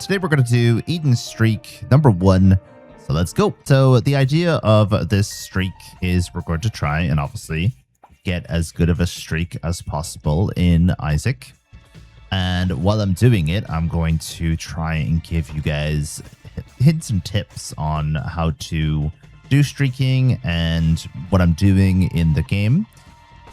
Today we're going to do Eden Streak number 1. So let's go. So the idea of this streak is we're going to try and obviously get as good of a streak as possible in Isaac. And while I'm doing it, I'm going to try and give you guys hints and tips on how to do streaking and what I'm doing in the game.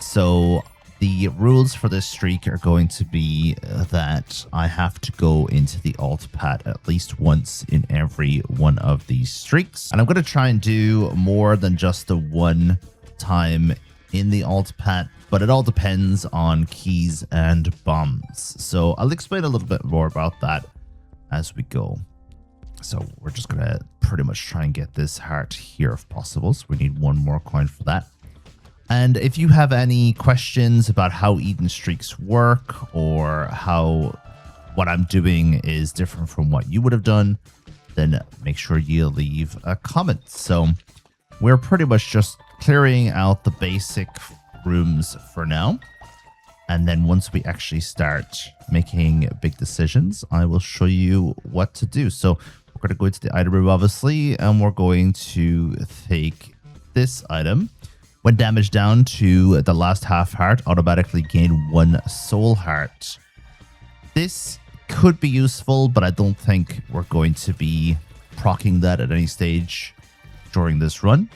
So the rules for this streak are going to be that I have to go into the alt pad at least once in every one of these streaks. And I'm going to try and do more than just the one time in the alt pad, but it all depends on keys and bombs. So I'll explain a little bit more about that as we go. So we're just going to pretty much try and get this heart here if possible. So we need one more coin for that. And if you have any questions about how Eden Streaks work or how what I'm doing is different from what you would have done, then make sure you leave a comment. So we're pretty much just clearing out the basic rooms for now. And then once we actually start making big decisions, I will show you what to do. So we're going to go into the item room, obviously, and we're going to take this item. When damaged down to the last half heart, automatically gain 1 soul heart. This could be useful, but I don't think we're going to be proccing that at any stage during this run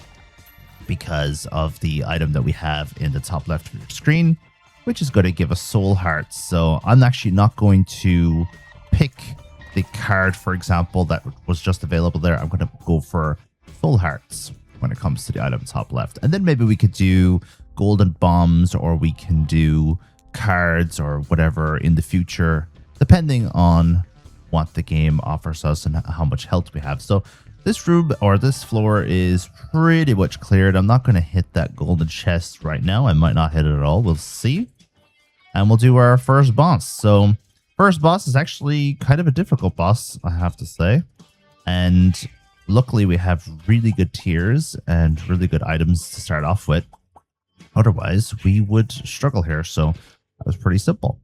because of the item that we have in the top left of your screen, which is going to give us soul hearts. So I'm actually not going to pick the card, for example, that was just available there. I'm going to go for soul hearts when it comes to the item top left. And then maybe we could do golden bombs, or we can do cards or whatever in the future, depending on what the game offers us and how much health we have. So this room or this floor is pretty much cleared. I'm not going to hit that golden chest right now. I might not hit it at all. We'll see. And we'll do our first boss. So first boss is actually kind of a difficult boss, I have to say. And luckily, we have really good tiers and really good items to start off with. Otherwise, we would struggle here. So that was pretty simple.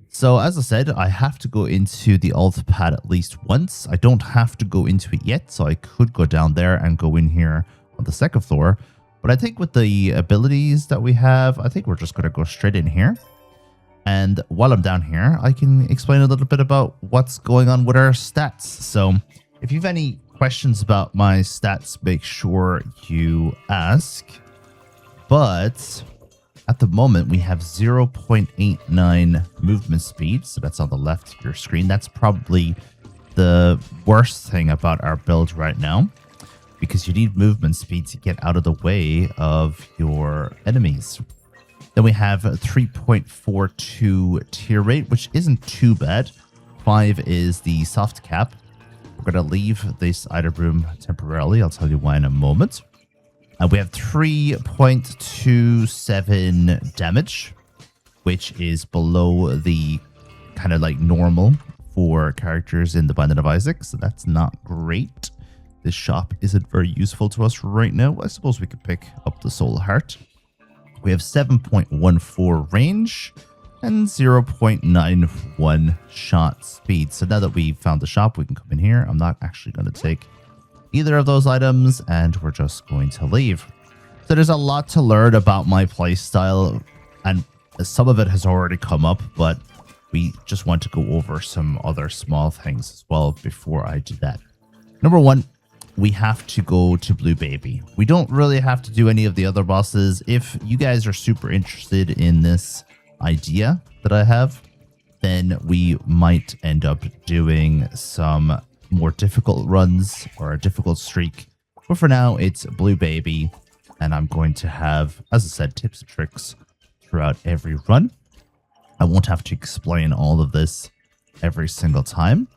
So as I said, I have to go into the alt pad at least once. I don't have to go into it yet, so I could go down there and go in here on the second floor. But I think with the abilities that we have, I think we're just going to go straight in here. And while I'm down here, I can explain a little bit about what's going on with our stats. So if you have any questions about my stats, make sure you ask. But at the moment, we have 0.89 movement speed. So that's on the left of your screen. That's probably the worst thing about our build right now, because you need movement speed to get out of the way of your enemies. Then we have 3.42 tier rate, which isn't too bad. 5 is the soft cap. We're going to leave this item room temporarily. I'll tell you why in a moment. We have 3.27 damage, which is below the kind of like normal for characters in the Binding of Isaac. So that's not great. This shop isn't very useful to us right now. I suppose we could pick up the soul heart. We have 7.14 range and 0.91 shot speed. So now that we've found the shop, we can come in here. I'm not actually going to take either of those items, and we're just going to leave. So there's a lot to learn about my playstyle, and some of it has already come up, but we just want to go over some other small things as well before I do that. Number 1, we have to go to Blue Baby. We don't really have to do any of the other bosses. If you guys are super interested in this idea that I have, then we might end up doing some more difficult runs or a difficult streak. But for now, it's Blue Baby, and I'm going to have, as I said, tips and tricks throughout every run. I won't have to explain all of this every single time,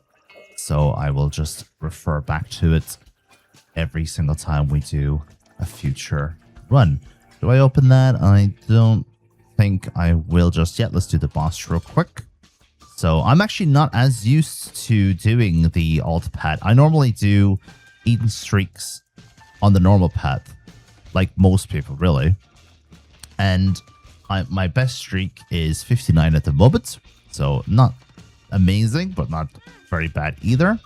so I will just refer back to it every single time we do a future run. Do I open that? I don't think I will just yet. Let's do the boss real quick. So I'm actually not as used to doing the alt pad. I normally do Eden Streaks on the normal path, like most people really. And my best streak is 59 at the moment. So not amazing, but not very bad either.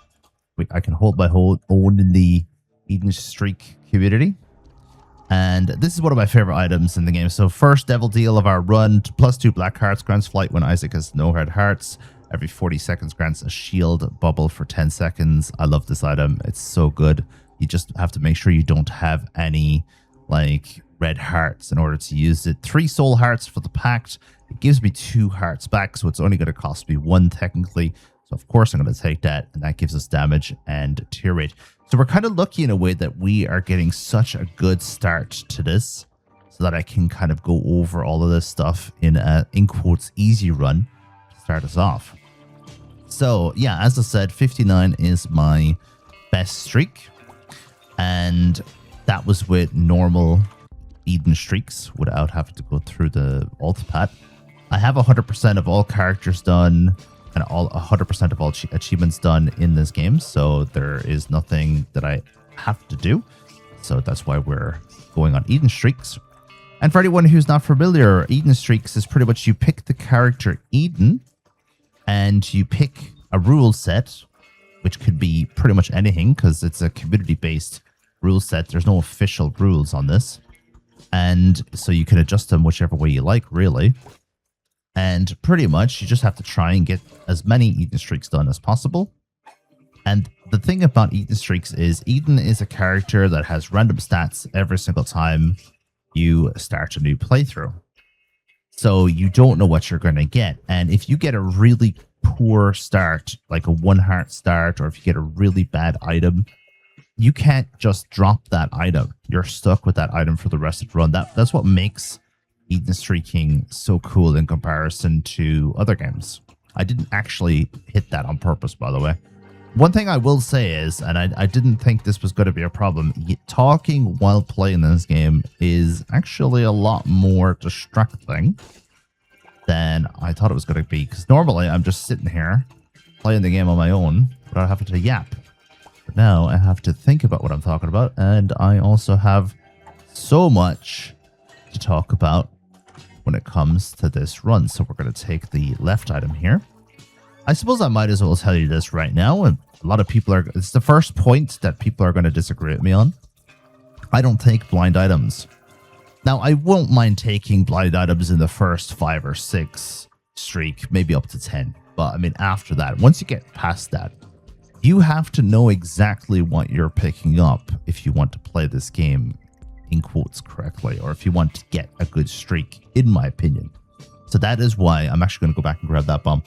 I can hold my own in the Eden Streak community. And this is one of my favorite items in the game. So first Devil Deal of our run, +2 black hearts, grants flight when Isaac has no red hearts. Every 40 seconds grants a shield bubble for 10 seconds. I love this item. It's so good. You just have to make sure you don't have any like red hearts in order to use it. 3 soul hearts for the pact. It gives me 2 hearts back, so it's only going to cost me 1 technically. So of course I'm going to take that, and that gives us damage and tier rate. So we're kind of lucky in a way that we are getting such a good start to this, so that I can kind of go over all of this stuff in a, in quotes, easy run to start us off. So yeah, as I said, 59 is my best streak, and that was with normal Eden streaks without having to go through the alt pad. I have 100% of all characters done, and all 100% of all achievements done in this game, so there is nothing that I have to do. So that's why we're going on Eden Streaks. And for anyone who's not familiar, Eden Streaks is pretty much you pick the character Eden, and you pick a rule set, which could be pretty much anything, because it's a community-based rule set. There's no official rules on this. And so you can adjust them whichever way you like, really. And pretty much you just have to try and get as many Eden Streaks done as possible. And the thing about Eden Streaks is Eden is a character that has random stats every single time you start a new playthrough. So you don't know what you're going to get. And if you get a really poor start, like a 1 heart start, or if you get a really bad item, you can't just drop that item. You're stuck with that item for the rest of the run. That's what makes Eden Streaking so cool in comparison to other games. I didn't actually hit that on purpose, by the way. One thing I will say is, and I didn't think this was going to be a problem, talking while playing this game is actually a lot more distracting than I thought it was going to be. Because normally I'm just sitting here playing the game on my own without having to yap. But now I have to think about what I'm talking about, and I also have so much to talk about when it comes to this run. So we're going to take the left item here. I suppose I might as well tell you this right now. And a lot of people are, it's the first point that people are going to disagree with me on. I don't take blind items. Now, I won't mind taking blind items in the first 5 or 6 streak, maybe up to 10. But I mean, after that, once you get past that, you have to know exactly what you're picking up if you want to play this game in quotes correctly, or if you want to get a good streak, in my opinion. So that is why I'm actually going to go back and grab that bomb.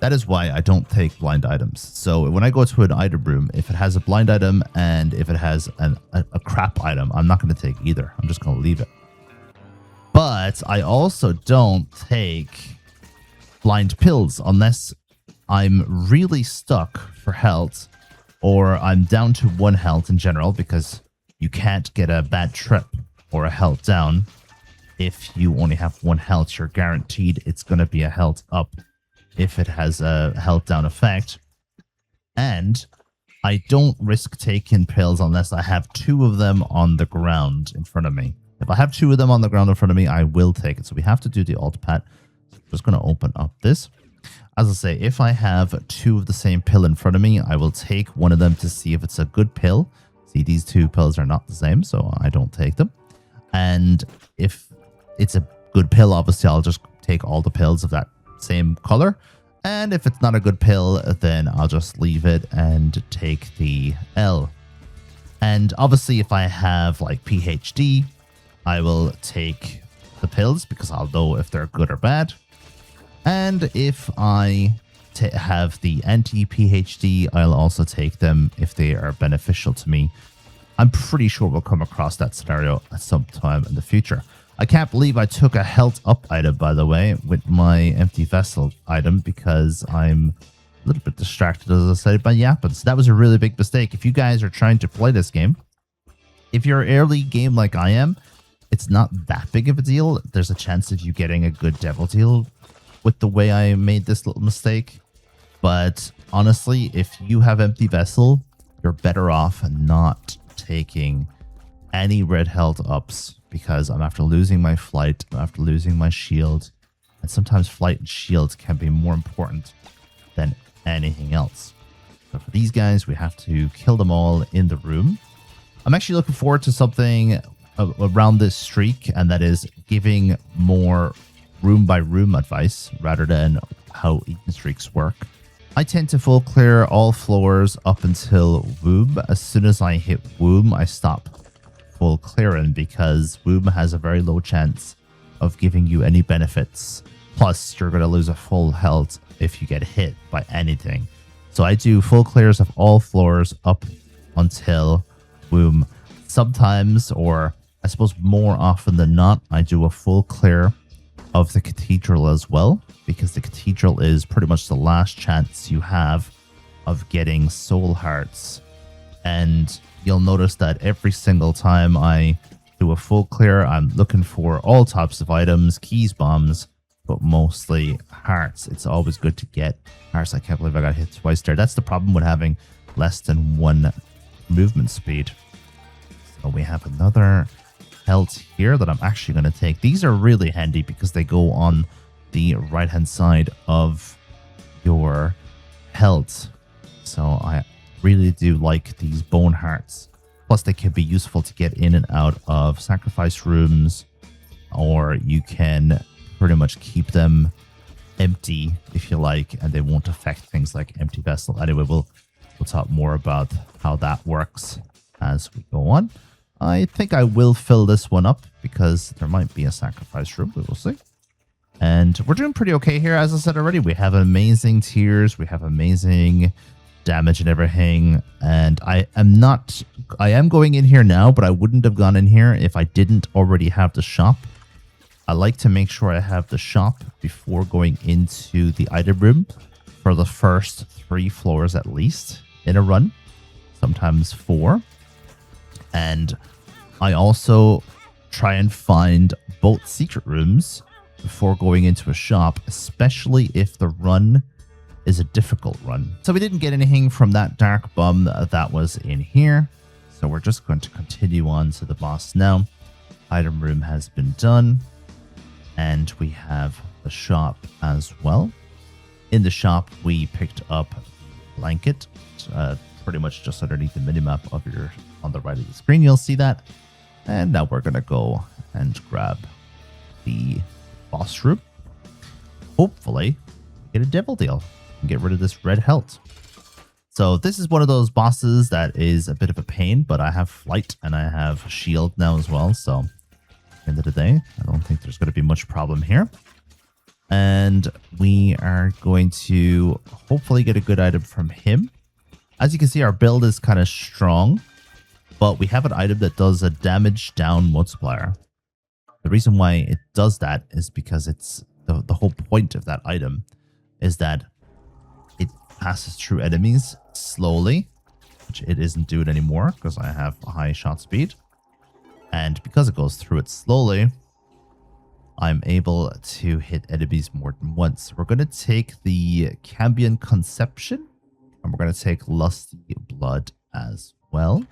That is why I don't take blind items. So when I go to an item room, if it has a blind item and if it has a crap item, I'm not going to take either. I'm just going to leave it. But I also don't take blind pills unless I'm really stuck for health, or I'm down to 1 health in general, because you can't get a bad trip or a health down. If you only have 1 health, you're guaranteed it's going to be a health up if it has a health down effect. And I don't risk taking pills unless I have 2 of them on the ground in front of me. If I have 2 of them on the ground in front of me, I will take it. So we have to do the alt pad. I'm just going to open up this. As I say, if I have 2 of the same pill in front of me, I will take one of them to see if it's a good pill. See, these 2 pills are not the same, so I don't take them. And if it's a good pill, obviously, I'll just take all the pills of that same color. And if it's not a good pill, then I'll just leave it and take the L. And obviously, if I have like PhD, I will take the pills because I'll know if they're good or bad. And if I have the anti-PhD, I'll also take them if they are beneficial to me. I'm pretty sure we'll come across that scenario at some time in the future. I can't believe I took a health up item, by the way, with my empty vessel item, because I'm a little bit distracted, as I said, by yapping. So that was a really big mistake. If you guys are trying to play this game, if you're early game like I am, it's not that big of a deal. There's a chance of you getting a good devil deal with the way I made this little mistake. But honestly, if you have empty vessel, you're better off not taking any red health ups, because I'm after losing my flight, I'm after losing my shield, and sometimes flight and shield can be more important than anything else. So for these guys, we have to kill them all in the room. I'm actually looking forward to something around this streak, and that is giving more room by room advice rather than how eaten streaks work. I tend to full clear all floors up until womb. As soon as I hit womb, I stop full clearing because womb has a very low chance of giving you any benefits. Plus, you're going to lose a full health if you get hit by anything. So I do full clears of all floors up until womb. Sometimes, or I suppose more often than not, I do a full clear of the cathedral as well, because the cathedral is pretty much the last chance you have of getting soul hearts. And you'll notice that every single time I do a full clear, I'm looking for all types of items, keys, bombs, but mostly hearts. It's always good to get hearts. I can't believe I got hit twice there. That's the problem with having less than 1 movement speed. So we have another health here that I'm actually going to take. These are really handy because they go on the right hand side of your health. So I really do like these bone hearts. Plus they can be useful to get in and out of sacrifice rooms, or you can pretty much keep them empty if you like, and they won't affect things like empty vessel. Anyway, we'll talk more about how that works as we go on. I think I will fill this one up because there might be a sacrifice room. We will see. And we're doing pretty okay here. As I said already, we have amazing tiers. We have amazing damage and everything. And I am going in here now, but I wouldn't have gone in here if I didn't already have the shop. I like to make sure I have the shop before going into the item room for the first 3 floors at least in a run, sometimes 4. And I also try and find both secret rooms before going into a shop, especially if the run is a difficult run. So we didn't get anything from that dark bomb that was in here. So we're just going to continue on to the boss now. Item room has been done. And we have the shop as well. In the shop, we picked up the blanket, pretty much just underneath the minimap of your on the right of the screen. You'll see that. And now we're going to go and grab the boss room. Hopefully, get a devil deal and get rid of this red health. So this is one of those bosses that is a bit of a pain, but I have flight and I have shield now as well. So at the end of the day, I don't think there's going to be much problem here. And we are going to hopefully get a good item from him. As you can see, our build is kind of strong, but we have an item that does a damage down multiplier. The reason why it does that is because it's the whole point of that item is that it passes through enemies slowly, which it isn't doing anymore because I have a high shot speed. And because it goes through it slowly, I'm able to hit enemies more than once. We're going to take the Cambion Conception, and we're going to take Lusty Blood as well.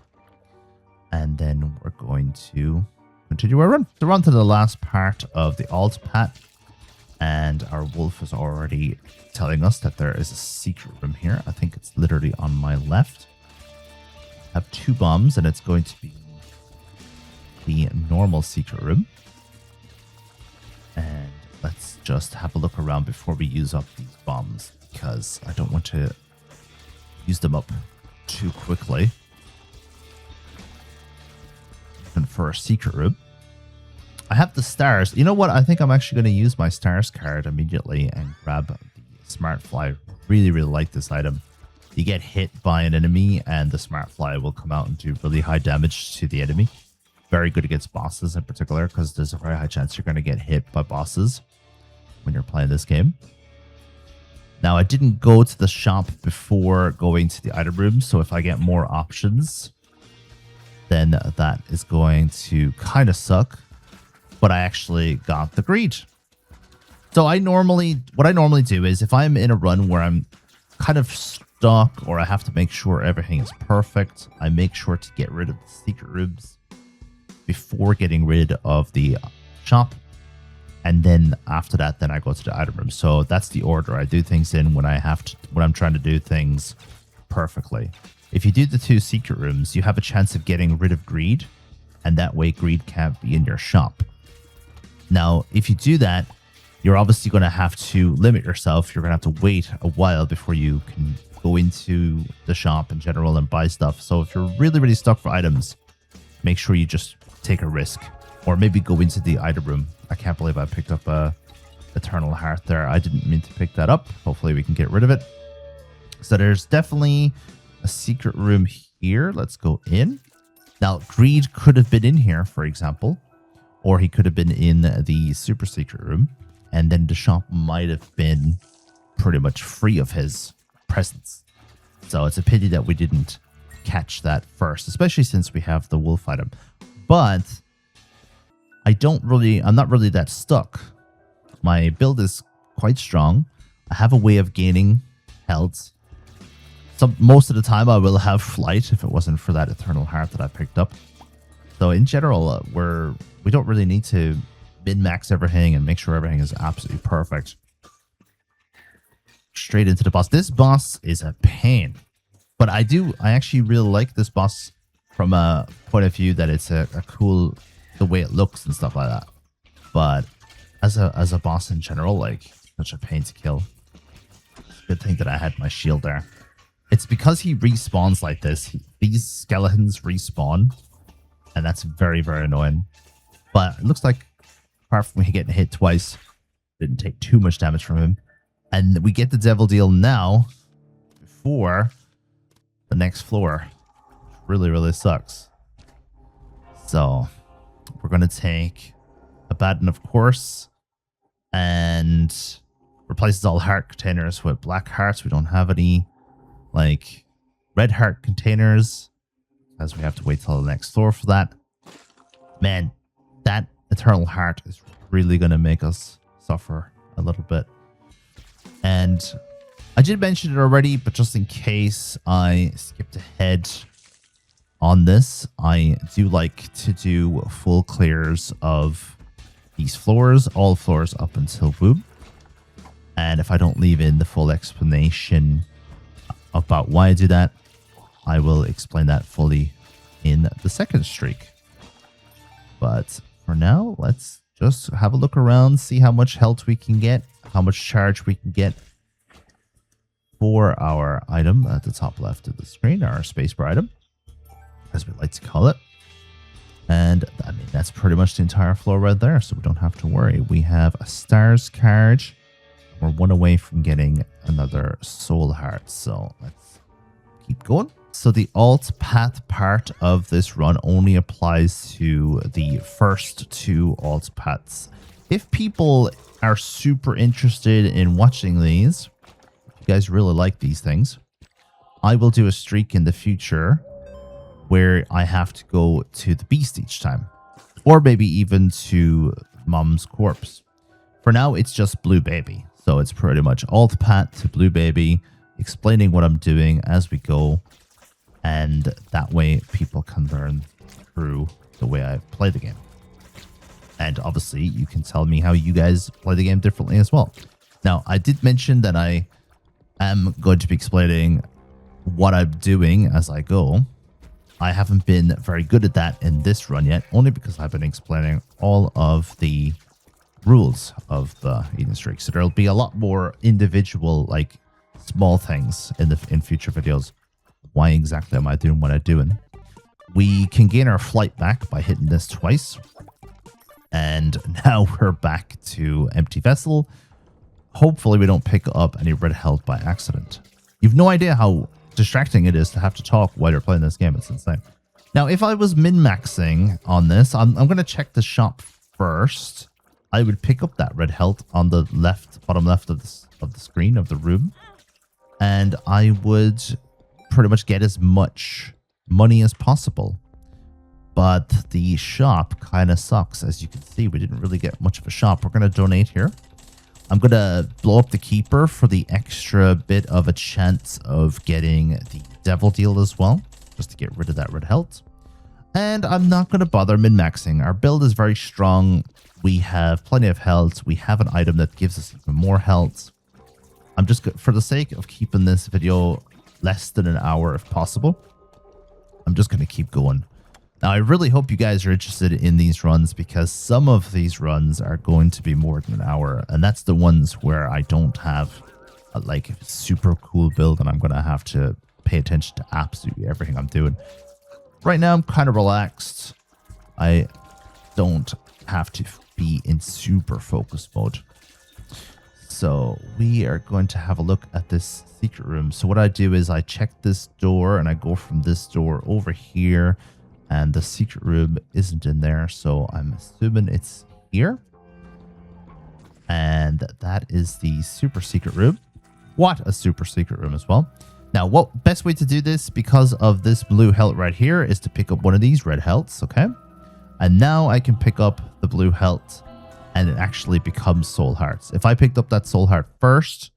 And then we're going to continue our run. So we're on to the last part of the alt pat. And our wolf is already telling us that there is a secret room here. I think it's literally on my left. I have 2 bombs, and it's going to be the normal secret room. And let's just have a look around before we use up these bombs, because I don't want to use them up too quickly. And for a secret room, I have the stars. You know what? I think I'm actually going to use my stars card immediately and grab the smart fly. Really, really like this item. You get hit by an enemy and the smart fly will come out and do really high damage to the enemy. Very good against bosses in particular, because there's a very high chance you're going to get hit by bosses when you're playing this game. Now, I didn't go to the shop before going to the item room, so if I get more options, then that is going to kind of suck. But I actually got the greed. So what I normally do is if I'm in a run where I'm kind of stuck or I have to make sure everything is perfect, I make sure to get rid of the secret rooms before getting rid of the shop. And then after that, then I go to the item room. So that's the order I do things in when I'm trying to do things perfectly. If you do the 2 secret rooms, you have a chance of getting rid of greed, and that way greed can't be in your shop. Now, if you do that, you're obviously going to have to limit yourself. You're going to have to wait a while before you can go into the shop in general and buy stuff. So if you're really, really stuck for items, make sure you just take a risk. Or maybe go into the item room. I can't believe I picked up a Eternal Heart there. I didn't mean to pick that up. Hopefully we can get rid of it. So there's definitely a secret room here. Let's go in. Now, greed could have been in here, for example. Or he could have been in the super secret room. And then the shop might have been pretty much free of his presence. So it's a pity that we didn't catch that first, especially since we have the wolf item. But I'm not really that stuck. My build is quite strong. I have a way of gaining health. Most of the time I will have flight if it wasn't for that Eternal Heart that I picked up. So in general, we don't really need to min-max everything and make sure everything is absolutely perfect. Straight into the boss. This boss is a pain. But I actually really like this boss from a point of view that it's a cool, the way it looks and stuff like that. But as a boss in general, like, such a pain to kill. It's a good thing that I had my shield there. It's because he respawns like this. These skeletons respawn. And that's very, very annoying. But it looks like, apart from me getting hit twice, didn't take too much damage from him. And we get the devil deal now before the next floor. Really, really sucks. So we're going to take Abaddon, of course, and replaces all heart containers with black hearts. We don't have any like red heart containers, as we have to wait till the next floor for that. Man, that Eternal Heart is really going to make us suffer a little bit. And I did mention it already, but just in case I skipped ahead on this, I do like to do full clears of these floors, all floors up until boom. And if I don't leave in the full explanation about why I do that, I will explain that fully in the second streak. But for now, let's just have a look around, see how much health we can get, how much charge we can get for our item at the top left of the screen, our spacebar item, as we like to call it. And I mean, that's pretty much the entire floor right there, so we don't have to worry. We have a stars card. We're one away from getting another soul heart, so let's keep going. So the alt path part of this run only applies to the first 2 alt paths. If people are super interested in watching these, if you guys really like these things, I will do a streak in the future where I have to go to the beast each time, or maybe even to Mom's corpse. For now, it's just Blue Baby. So it's pretty much alt path to Blue Baby, explaining what I'm doing as we go. And that way people can learn through the way I play the game. And obviously you can tell me how you guys play the game differently as well. Now, I did mention that I am going to be explaining what I'm doing as I go. I haven't been very good at that in this run yet, only because I've been explaining all of the rules of the Eden Streak. So there'll be a lot more individual, like, small things in future videos. Why exactly am I doing what I'm doing? We can gain our flight back by hitting this twice. And now we're back to Empty Vessel. Hopefully we don't pick up any red health by accident. You've no idea how distracting it is to have to talk while you're playing this game. It's insane. Now, if I was min-maxing on this, I'm going to check the shop first. I would pick up that red health on the bottom left of the screen of the room. And I would pretty much get as much money as possible. But the shop kind of sucks. As you can see, we didn't really get much of a shop. We're going to donate here. I'm going to blow up the keeper for the extra bit of a chance of getting the devil deal as well, just to get rid of that red health. And I'm not going to bother min-maxing. Our build is very strong. We have plenty of health. We have an item that gives us even more health. I'm just, for the sake of keeping this video less than an hour if possible. I'm just going to keep going. Now, I really hope you guys are interested in these runs because some of these runs are going to be more than an hour. And that's the ones where I don't have a like super cool build and I'm going to have to pay attention to absolutely everything I'm doing. Right now, I'm kind of relaxed. I don't have to be in super focus mode. So we are going to have a look at this secret room. So what I do is I check this door and I go from this door over here. And the secret room isn't in there, so I'm assuming it's here. And that is the super secret room. What a super secret room as well. Now, what best way to do this, because of this blue health right here, is to pick up one of these red healths, okay? And now I can pick up the blue health, and it actually becomes soul hearts. If I picked up that soul heart first,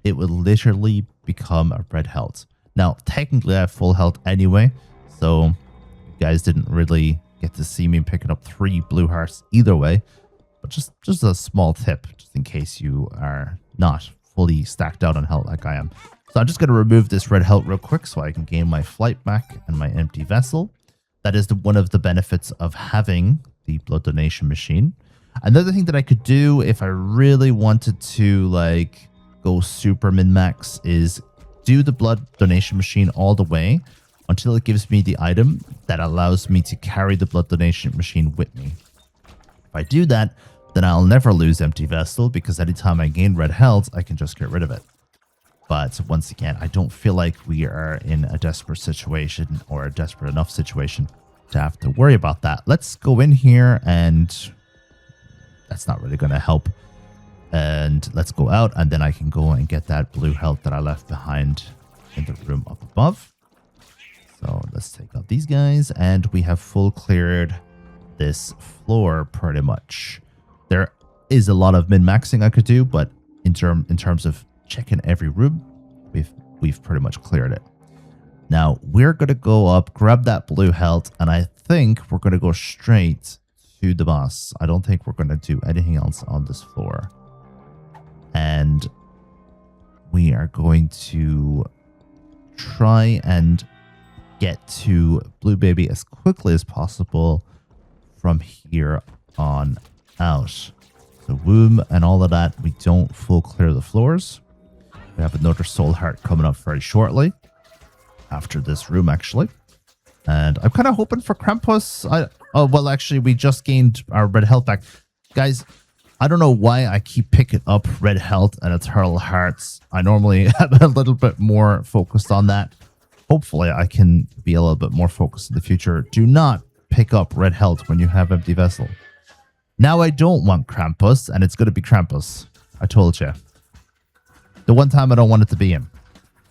it would literally become a red health. Now, technically, I have full health anyway, so guys didn't really get to see me picking up 3 blue hearts either way, but just a small tip just in case you are not fully stacked out on health like I am. So I'm just going to remove this red health real quick so I can gain my flight back and my empty vessel. That is one of the benefits of having the blood donation machine. Another thing that I could do if I really wanted to like go super min-max is do the blood donation machine all the way until it gives me the item that allows me to carry the blood donation machine with me. If I do that, then I'll never lose empty vessel because anytime I gain red health, I can just get rid of it. But once again, I don't feel like we are in a desperate situation or a desperate enough situation to have to worry about that. Let's go in here and that's not really going to help. And let's go out and then I can go and get that blue health that I left behind in the room up above. So let's take out these guys and we have full cleared this floor pretty much. There is a lot of min-maxing I could do, but in terms of checking every room, we've pretty much cleared it. Now we're going to go up, grab that blue health, and I think we're going to go straight to the boss. I don't think we're going to do anything else on this floor. And we are going to try and get to Blue Baby as quickly as possible from here on out. So womb and all of that, we don't full clear the floors. We have another soul heart coming up very shortly after this room actually. And I'm kind of hoping for Krampus. Oh, well, actually, we just gained our red health back. Guys, I don't know why I keep picking up red health and eternal hearts. I normally have a little bit more focused on that. Hopefully, I can be a little bit more focused in the future. Do not pick up red health when you have empty vessel. Now I don't want Krampus, and it's going to be Krampus. I told you. The one time I don't want it to be him.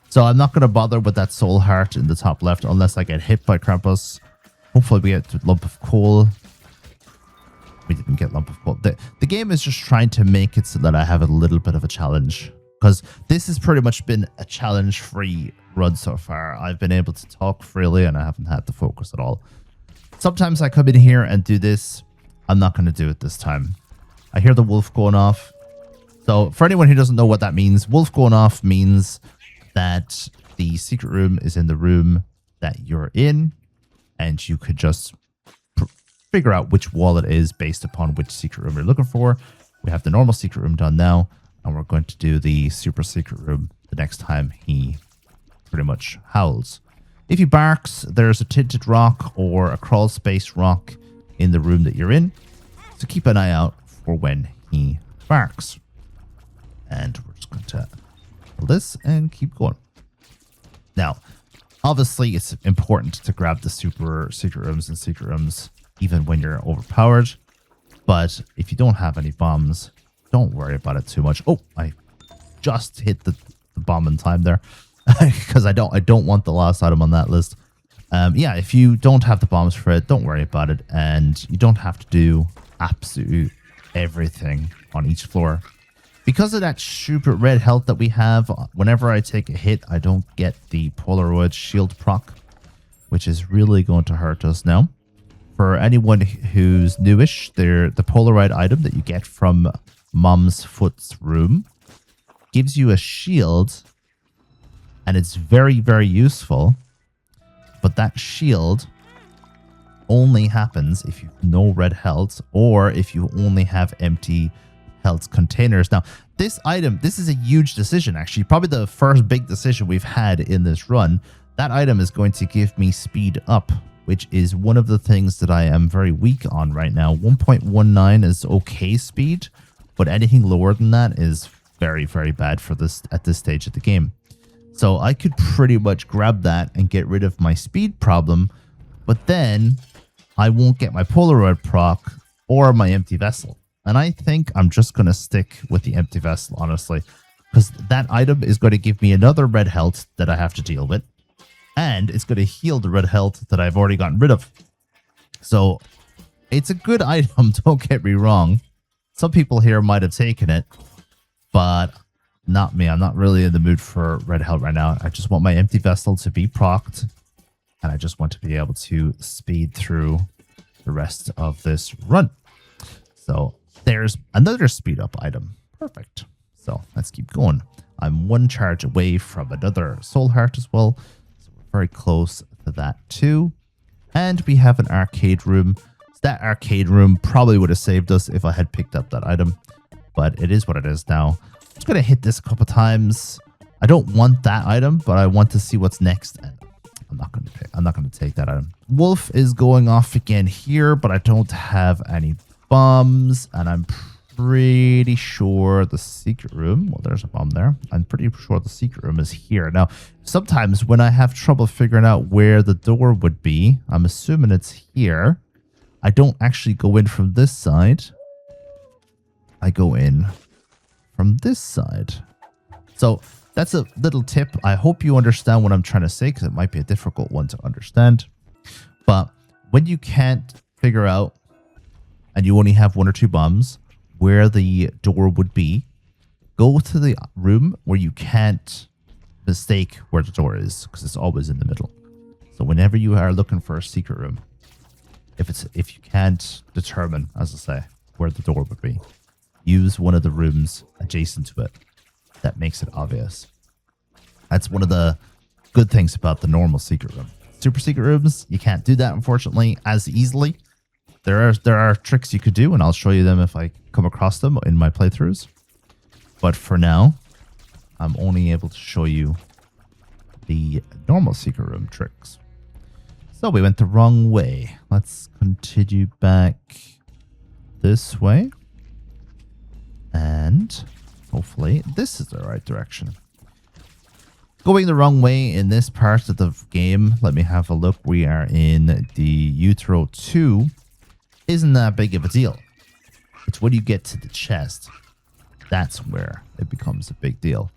So I'm not going to bother with that soul heart in the top left unless I get hit by Krampus. Hopefully we get to lump of coal. We didn't get lump of coal. The game is just trying to make it so that I have a little bit of a challenge. Because this has pretty much been a challenge-free run so far. I've been able to talk freely and I haven't had to focus at all. Sometimes I come in here and do this. I'm not going to do it this time. I hear the wolf going off. So for anyone who doesn't know what that means, wolf going off means that the secret room is in the room that you're in. And you could just figure out which wall it is based upon which secret room you're looking for. We have the normal secret room done now. And we're going to do the super secret room the next time he pretty much howls. If he barks, there's a tinted rock or a crawl space rock in the room that you're in. So keep an eye out for when he barks. And we're just going to pull this and keep going. Now, obviously, it's important to grab the super secret rooms and secret rooms even when you're overpowered. But if you don't have any bombs, don't worry about it too much. Oh, I just hit the bomb in time there because I don't want the last item on that list. Yeah, if you don't have the bombs for it, don't worry about it. And you don't have to do absolute everything on each floor. Because of that super red health that we have, whenever I take a hit, I don't get the Polaroid shield proc, which is really going to hurt us now. For anyone who's newish, the Polaroid item that you get from Mom's Foot's room gives you a shield and it's very, very useful. But that shield only happens if you have no red health or if you only have empty health containers. Now, this item, this is a huge decision, actually. Probably the first big decision we've had in this run. That item is going to give me speed up, which is one of the things that I am very weak on right now. 1.19 is okay speed, but anything lower than that is very, very bad for this at this stage of the game. So I could pretty much grab that and get rid of my speed problem, but then I won't get my Polaroid proc or my empty vessel. And I think I'm just going to stick with the empty vessel, honestly, because that item is going to give me another red health that I have to deal with. And it's going to heal the red health that I've already gotten rid of. So it's a good item, don't get me wrong. Some people here might have taken it, but not me. I'm not really in the mood for red health right now. I just want my empty vessel to be procced, and I just want to be able to speed through the rest of this run. So there's another speed up item. Perfect. So let's keep going. I'm one charge away from another soul heart as well. So we're very close to that too. And we have an arcade room. So that arcade room probably would have saved us if I had picked up that item, but it is what it is now. I'm just going to hit this a couple times. I don't want that item, but I want to see what's next. And I'm not going to take that item. Wolf is going off again here, but I don't have any bombs, and I'm pretty sure the secret room, well, there's a bomb there. I'm pretty sure the secret room is here. Now, sometimes when I have trouble figuring out where the door would be, I'm assuming it's here. I don't actually go in from this side. I go in from this side. So that's a little tip. I hope you understand what I'm trying to say, because it might be a difficult one to understand. But when you can't figure out, and you only have 1 or 2 bombs, where the door would be, go to the room where you can't mistake where the door is, because it's always in the middle. So whenever you are looking for a secret room, if you can't determine, as I say, where the door would be, use one of the rooms adjacent to it. That makes it obvious. That's one of the good things about the normal secret room. Super secret rooms, you can't do that, unfortunately, as easily. There are tricks you could do, and I'll show you them if I come across them in my playthroughs. But for now, I'm only able to show you the normal secret room tricks. So we went the wrong way. Let's continue back this way. And hopefully this is the right direction. Going the wrong way in this part of the game, let me have a look. We are in the Utero 2. Isn't that big of a deal. It's when you get to the chest, that's where it becomes a big deal.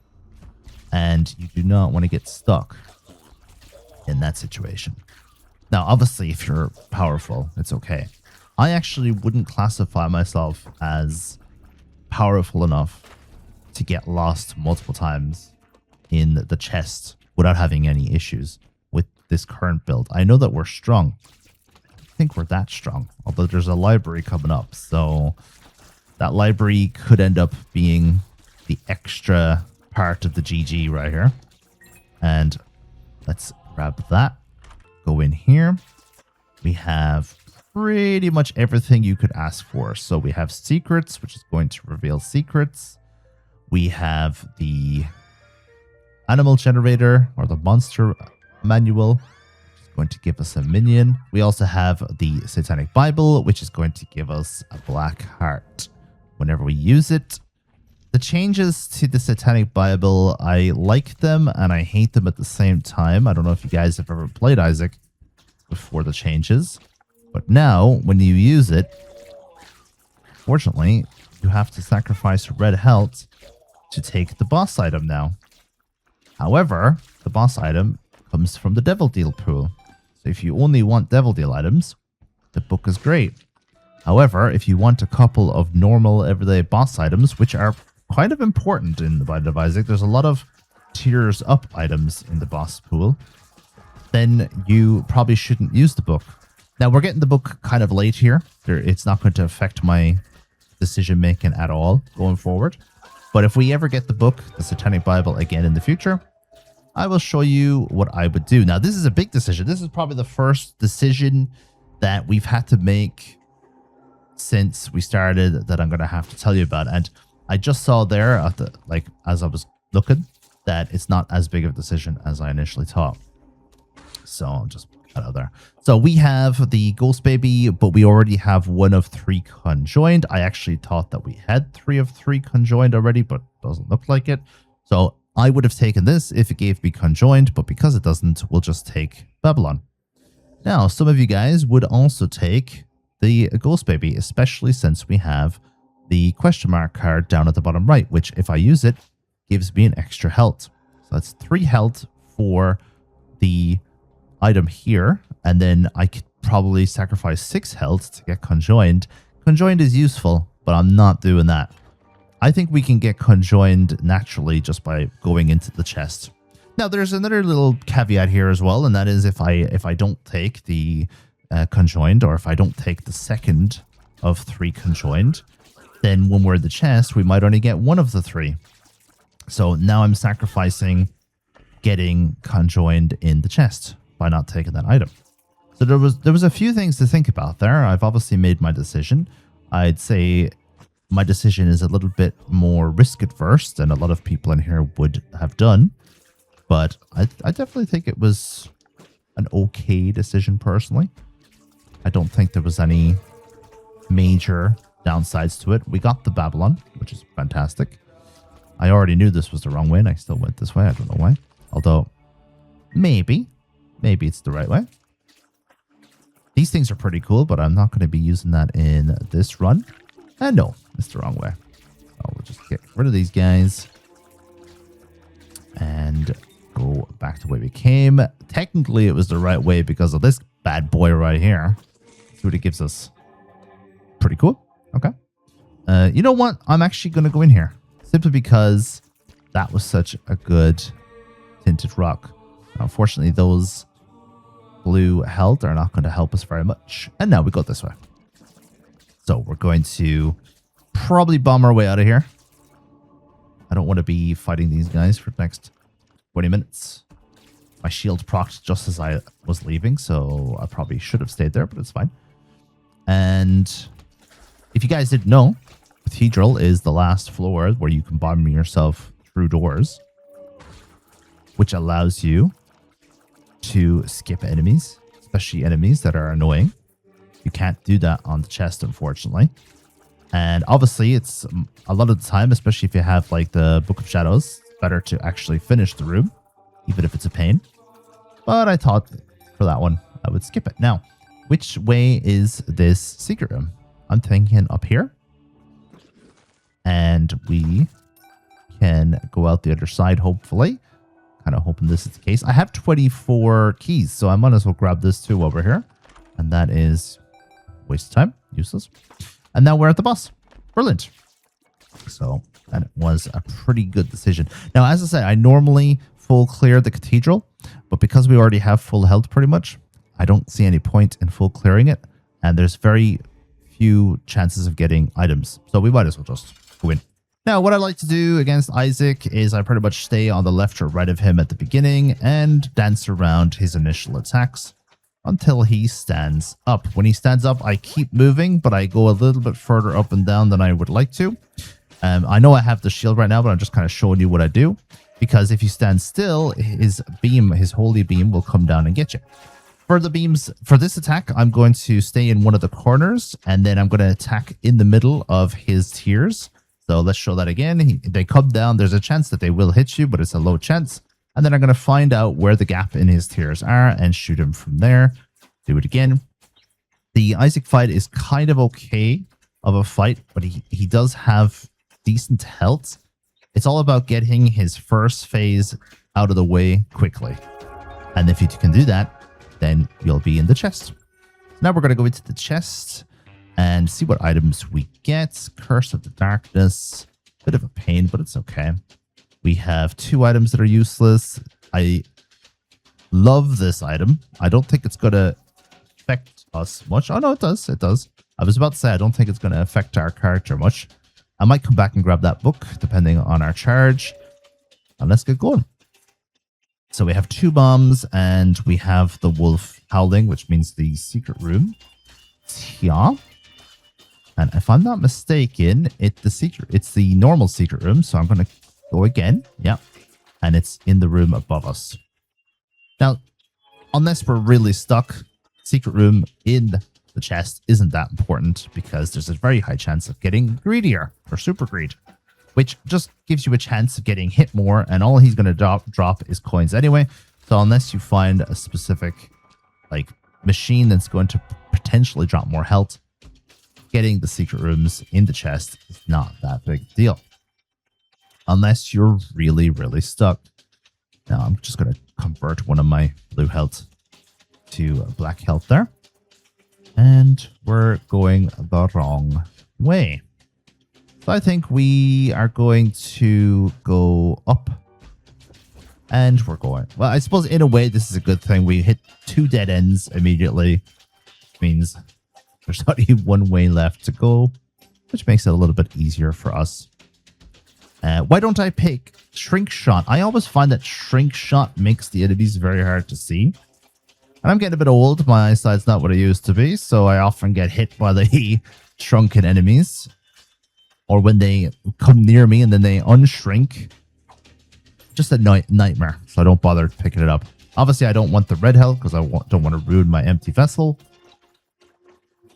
And you do not want to get stuck in that situation. Now, obviously, if you're powerful, it's okay. I actually wouldn't classify myself as powerful enough to get lost multiple times in the chest without having any issues with this current build. I know that we're strong. I think we're that strong, although there's a library coming up, so that library could end up being the extra part of the GG right here. And let's grab that. Go in here. We have pretty much everything you could ask for. So we have secrets, which is going to reveal secrets. We have the animal generator, or the monster manual, which is going to give us a minion. We also have the Satanic Bible, which is going to give us a black heart whenever we use it. The changes to the Satanic Bible, I like them and I hate them at the same time. I don't know if you guys have ever played Isaac before the changes, but now when you use it, fortunately, you have to sacrifice red health to take the boss item now. However, the boss item comes from the Devil Deal pool. So if you only want Devil Deal items, the book is great. However, if you want a couple of normal everyday boss items, which are kind of important in the Binding of Isaac, there's a lot of tiers up items in the boss pool, then you probably shouldn't use the book. Now, we're getting the book kind of late here. It's not going to affect my decision making at all going forward. But if we ever get the book, the Satanic Bible, again in the future, I will show you what I would do. Now, this is a big decision. This is probably the first decision that we've had to make since we started that I'm going to have to tell you about. And I just saw there at the, like, as I was looking, that it's not as big of a decision as I initially thought. So I'll just put that out there. So we have the Ghost Baby, but we already have 1 of 3 conjoined. I actually thought that we had 3 of 3 conjoined already, but doesn't look like it. So I would have taken this if it gave me conjoined, but because it doesn't, we'll just take Babylon. Now, some of you guys would also take the Ghost Baby, especially since we have the question mark card down at the bottom right, which if I use it, gives me an extra health. So that's 3 health for the item here, and then I could probably sacrifice 6 health to get conjoined. Conjoined is useful, but I'm not doing that. I think we can get conjoined naturally just by going into the chest. Now, there's another little caveat here as well, and that is if I don't take the conjoined, or if I don't take the second of 3 conjoined, then when we're in the chest, we might only get 1 of the 3. So now I'm sacrificing getting conjoined in the chest by not taking that item. So there was a few things to think about there. I've obviously made my decision. I'd say my decision is a little bit more risk adverse than a lot of people in here would have done. But I definitely think it was an okay decision personally. I don't think there was any major downsides to it. We got the Babylon, which is fantastic. I already knew this was the wrong way, and I still went this way. I don't know why. Although, maybe it's the right way. These things are pretty cool, but I'm not going to be using that in this run. And no, it's the wrong way. So we'll just get rid of these guys and go back to where we came. Technically, it was the right way because of this bad boy right here. See what it gives us. Pretty cool. Okay. You know what? I'm actually going to go in here simply because that was such a good tinted rock. Unfortunately, those blue health are not going to help us very much. And now we go this way. So we're going to probably bomb our way out of here. I don't want to be fighting these guys for the next 20 minutes. My shield procced just as I was leaving, so I probably should have stayed there, but it's fine. And if you guys didn't know, Cathedral is the last floor where you can bomb yourself through doors, which allows you to skip enemies, especially enemies that are annoying. You can't do that on the chest, unfortunately. And obviously, it's a lot of the time, especially if you have like the Book of Shadows, it's better to actually finish the room, even if it's a pain. But I thought for that one, I would skip it. Now, which way is this secret room? I'm thinking up here. And we can go out the other side, hopefully. Kind of hoping this is the case. I have 24 keys, so I might as well grab this too over here. And that is waste of time. Useless. And now we're at the boss. Brilliant. So that was a pretty good decision. Now, as I said, I normally full clear the Cathedral, but because we already have full health pretty much, I don't see any point in full clearing it. And there's very few chances of getting items. So we might as well just go in. Now, what I like to do against Isaac is I pretty much stay on the left or right of him at the beginning and dance around his initial attacks until he stands up. When he stands up, I keep moving, but I go a little bit further up and down than I would like to. I know I have the shield right now, but I'm just kind of showing you what I do. Because if you stand still, his beam, his holy beam, will come down and get you. For the beams, for this attack, I'm going to stay in one of the corners, and then I'm going to attack in the middle of his tiers. So let's show that again. They come down. There's a chance that they will hit you, but it's a low chance. And then I'm going to find out where the gap in his tiers are and shoot him from there. Do it again. The Isaac fight is kind of okay of a fight, but he does have decent health. It's all about getting his first phase out of the way quickly. And if you can do that, then you'll be in the chest. Now we're going to go into the chest and see what items we get. Curse of the Darkness. Bit of a pain, but it's okay. We have 2 items that are useless. I love this item. I don't think it's going to affect us much. Oh, no, it does. It does. I was about to say I don't think it's going to affect our character much. I might come back and grab that book, depending on our charge. And let's get going. So we have 2 bombs, and we have the wolf howling, which means the secret room. Yeah. And if I'm not mistaken, it's the normal secret room. So I'm going to go again. Yeah. And it's in the room above us. Now, unless we're really stuck, secret room in the chest isn't that important because there's a very high chance of getting greedier or super greed, which just gives you a chance of getting hit more, and all he's going to drop is coins anyway. So unless you find a specific like machine that's going to potentially drop more health, getting the secret rooms in the chest is not that big a deal. Unless you're really, really stuck. Now I'm just going to convert one of my blue health to black health there. And we're going the wrong way. So I think we are going to go up. And we're going. Well, I suppose in a way this is a good thing. We hit 2 dead ends immediately. Which means there's only 1 way left to go. Which makes it a little bit easier for us. Why don't I pick Shrink Shot? I always find that Shrink Shot makes the enemies very hard to see. And I'm getting a bit old. My eyesight's not what it used to be. So I often get hit by the shrunken enemies. Or when they come near me and then they unshrink. Just a nightmare. So I don't bother picking it up. Obviously, I don't want the red health because I don't want to ruin my empty vessel.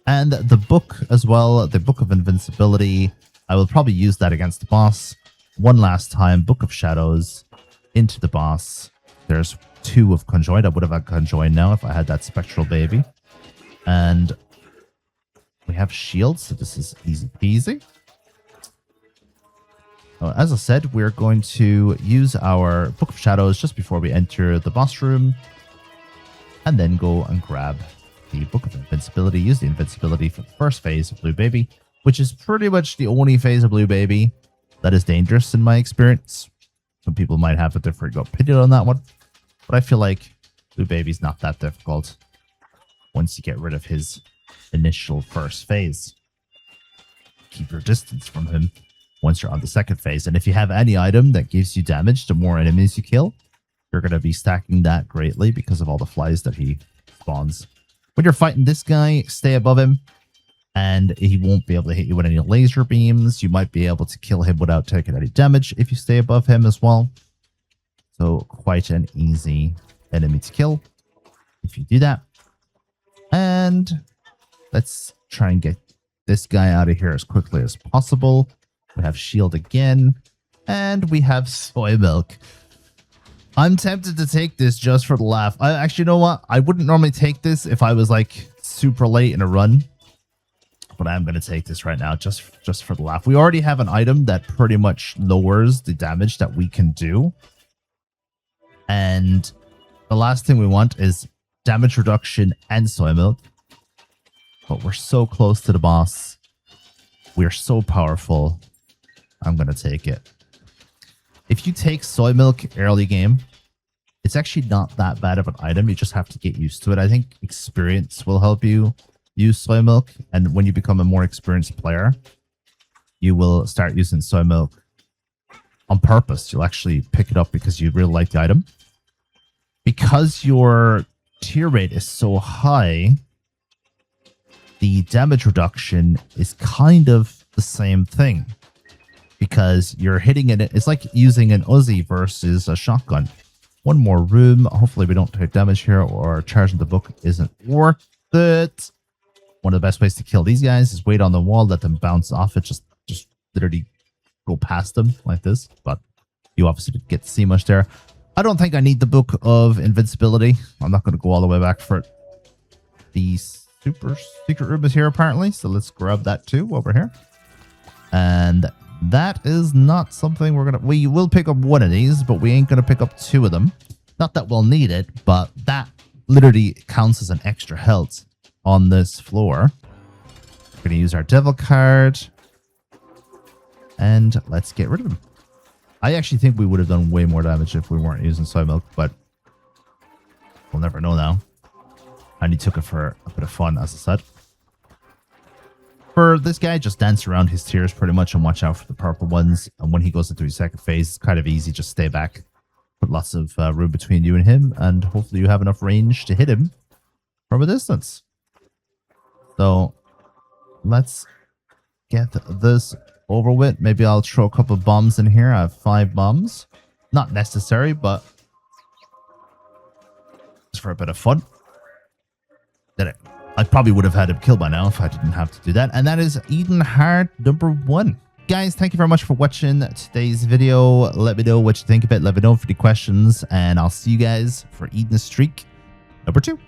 And the book as well. The Book of Invincibility. I will probably use that against the boss. One last time. Book of Shadows. Into the boss. There's 2 of Conjoined. I would have had Conjoined now if I had that Spectral Baby. And we have shields, so this is easy peasy. As I said, we're going to use our Book of Shadows just before we enter the boss room. And then go and grab the Book of Invincibility. Use the Invincibility for the first phase of Blue Baby, which is pretty much the only phase of Blue Baby that is dangerous in my experience. Some people might have a different opinion on that one. But I feel like Blue Baby's not that difficult once you get rid of his initial first phase. Keep your distance from him once you're on the second phase. And if you have any item that gives you damage, the more enemies you kill, you're going to be stacking that greatly because of all the flies that he spawns. When you're fighting this guy, stay above him. And he won't be able to hit you with any laser beams. You might be able to kill him without taking any damage if you stay above him as well. So quite an easy enemy to kill if you do that. And let's try and get this guy out of here as quickly as possible. We have shield again. And we have soy milk. I'm tempted to take this just for the laugh. I actually, you know what? I wouldn't normally take this if I was like super late in a run. But I'm going to take this right now just for the laugh. We already have an item that pretty much lowers the damage that we can do. And the last thing we want is damage reduction and soy milk. But we're so close to the boss. We're so powerful. I'm going to take it. If you take soy milk early game, it's actually not that bad of an item. You just have to get used to it. I think experience will help you use soy milk. And when you become a more experienced player, you will start using soy milk on purpose. You'll actually pick it up because you really like the item. Because your tier rate is so high, the damage reduction is kind of the same thing. Because you're hitting it. It's like using an Uzi versus a shotgun. One more room. Hopefully we don't take damage here, or charging the book isn't worth it. One of the best ways to kill these guys is wait on the wall, let them bounce off it, just literally go past them like this. But you obviously didn't get to see much there. I don't think I need the Book of Invincibility. I'm not going to go all the way back for it. The super secret room is here apparently, so let's grab that too over here. And that is not something we will pick up one of these, but we ain't going to pick up 2 of them. Not that we'll need it, but that literally counts as an extra health on this floor. We're going to use our devil card. And let's get rid of him. I actually think we would have done way more damage if we weren't using soy milk, but we'll never know now. And he took it for a bit of fun, as I said. For this guy, just dance around his tiers pretty much and watch out for the purple ones. And when he goes into his second phase, it's kind of easy. Just stay back put lots of room between you and him, and hopefully you have enough range to hit him from a distance. So let's get this over with. Maybe I'll throw a couple of bombs in here. I have 5 bombs. Not necessary, but just for a bit of fun. I probably would have had him killed by now if I didn't have to do that. And that is Eden Heart number 1. Guys, thank you very much for watching today's video. Let me know what you think of it. Let me know if you have any questions. And I'll see you guys for Eden Streak number 2.